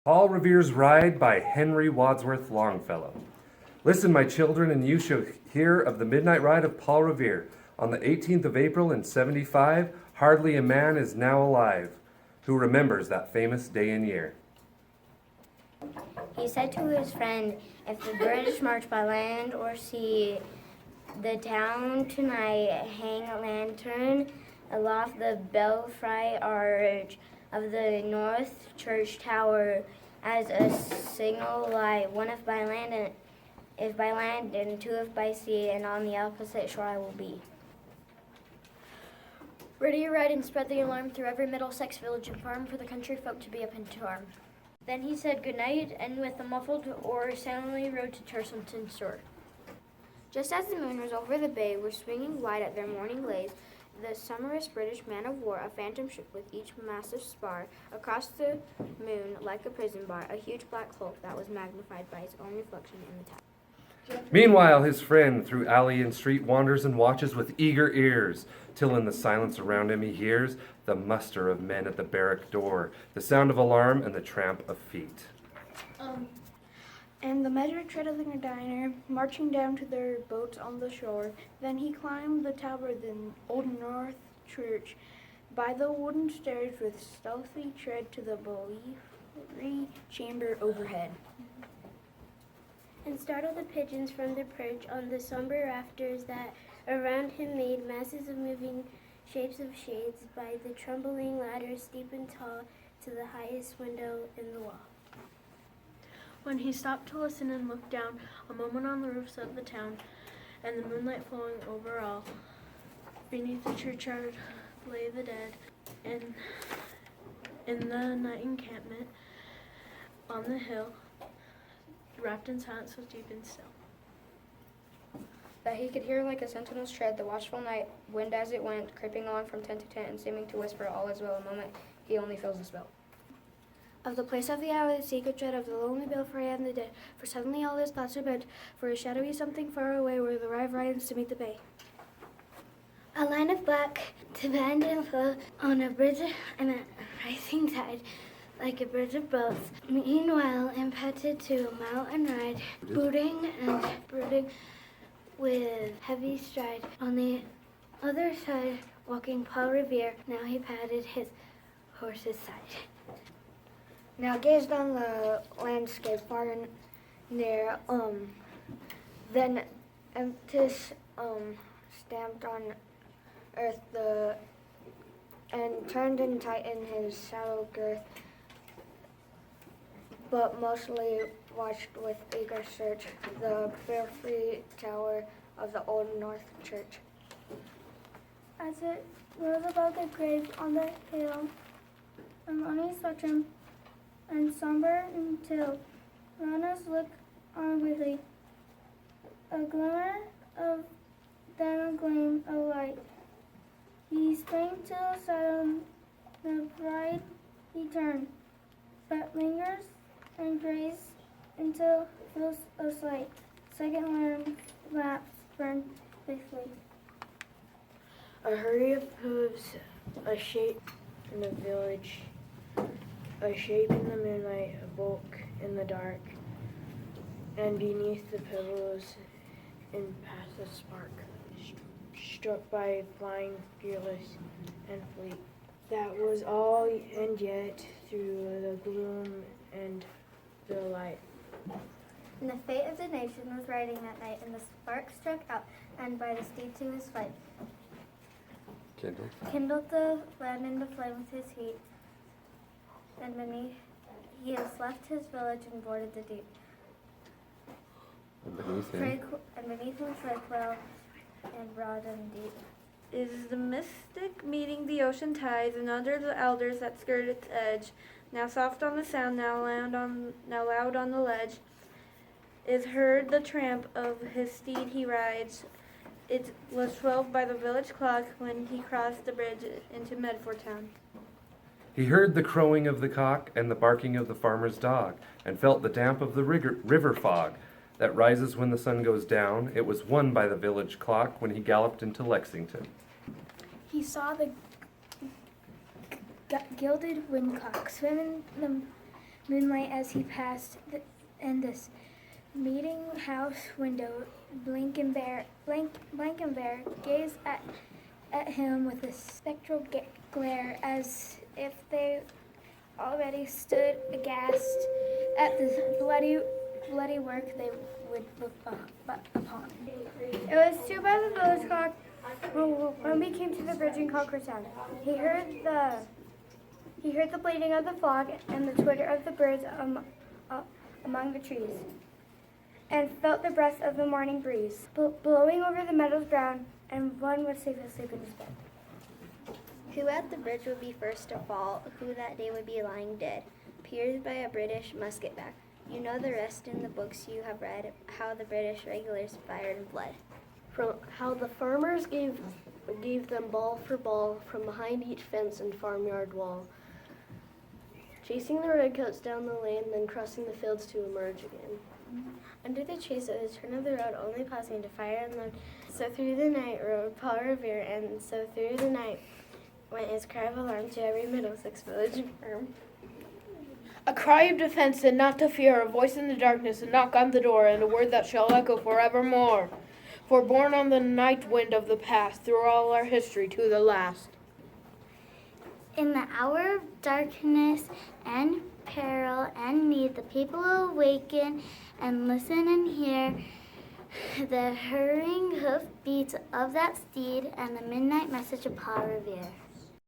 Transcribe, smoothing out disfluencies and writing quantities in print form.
Paul Revere's Ride by Henry Wadsworth Longfellow. Listen, my children, and you shall hear of the midnight ride of Paul Revere. On the 18th of April in 75, hardly a man is now alive who remembers that famous day and year. He said to his friend, "If the British march by land or sea, the town tonight hang a lantern aloft the belfry arch of the north church tower as a signal light, one if by land and two if by sea, and on the opposite shore I will be." Ready your ride and spread the alarm through every Middlesex village and farm for the country folk to be up into arm. Then he said good night, and with a muffled oar silently rowed to Charleston's shore. Just as the moon was over the bay, were swinging wide at their morning lays, the sonorous British man-of-war, a phantom ship with each massive spar, across the moon like a prison bar, a huge black hulk that was magnified by its own reflection in the tap. Meanwhile, his friend through alley and street wanders and watches with eager ears, till in the silence around him he hears the muster of men at the barrack door, the sound of alarm and the tramp of feet. And the measured tread of the diner, marching down to their boats on the shore. Then he climbed the tower, the old North Church, by the wooden stairs with stealthy tread to the belfry chamber overhead. And startled the pigeons from their perch on the somber rafters that around him made masses of moving shapes of shades by the trembling ladder steep and tall to the highest window in the wall. When he stopped to listen and looked down a moment on the roofs of the town, and the moonlight flowing over all, beneath the churchyard lay the dead, and in the night encampment on the hill, wrapped in silence was deep and still. That he could hear like a sentinel's tread, the watchful night wind as it went, creeping along from tent to tent and seeming to whisper all is well. A moment he only feels the spell. Of the place of the hour, the secret dread of the lonely belfry and the dead, for suddenly all his thoughts are bent, for a shadowy something far away where the rive rides to meet the bay. A line of black to bend and float on a bridge and a rising tide, like a bridge of boats. Meanwhile, impatted to mount and ride, booting and brooding with heavy stride. On the other side, walking Paul Revere, now he patted his horse's side. Now gazed on the landscape far and near, then emphasis stamped on earth and turned and tightened his saddle girth, but mostly watched with eager search the belfry tower of the old North Church. As it rose above the grave on the hill, a lonely spectrum and somber until runners look on weakly. A glimmer of then a gleam of light. He sprang to the saddle, the bride he turned, but lingers and grays until feels a sight. Second lamps burn faithfully. A hurry of hooves, a shape in the village, a shape in the moonlight, a bulk in the dark, and beneath the pillars in path a spark, struck by flying fearless and fleet. That was all, and yet through the gloom and the light. And the fate of the nation was riding that night, and the spark struck out, and by the steed to his flight. Kindled the land in the flame with his heat, and beneath he has left his village and boarded the deep. And beneath him tranquil and broad and deep. Is the mystic meeting the ocean tides, and under the alders that skirt its edge, now soft on the sound, now loud on the ledge, is heard the tramp of his steed he rides. It was 12 by the village clock when he crossed the bridge into Medford town. He heard the crowing of the cock and the barking of the farmer's dog, and felt the damp of the river fog that rises when the sun goes down. It was 1 by the village clock when he galloped into Lexington. He saw the gilded windcock swim in the moonlight as he passed, and this meeting house window, Blankenbear gazed at him with a spectral glare, as if they already stood aghast at the bloody work they would look upon. It was 2 by the village clock when we came to the bridge in Concord Sound. He heard the bleating of the flock and the twitter of the birds among the trees, and felt the breath of the morning breeze blowing over the meadows brown, and one was safe asleep in his bed. Who at the bridge would be first to fall, who that day would be lying dead, pierced by a British musket-back. You know the rest in the books you have read, how the British regulars fired and bled. From how the farmers gave them ball for ball from behind each fence and farmyard wall, chasing the redcoats down the lane, then crossing the fields to emerge again. Under the trees at the turn of the road, only pausing to fire and load. So through the night rode Paul Revere, and so through the night went his cry of alarm to every Middlesex village firm. A cry of defense and not to fear, a voice in the darkness, a knock on the door, and a word that shall echo forevermore. For borne on the night wind of the past, through all our history to the last. In the hour of darkness and peril and need, the people awaken and listen and hear the hurrying hoof beats of that steed and the midnight message of Paul Revere.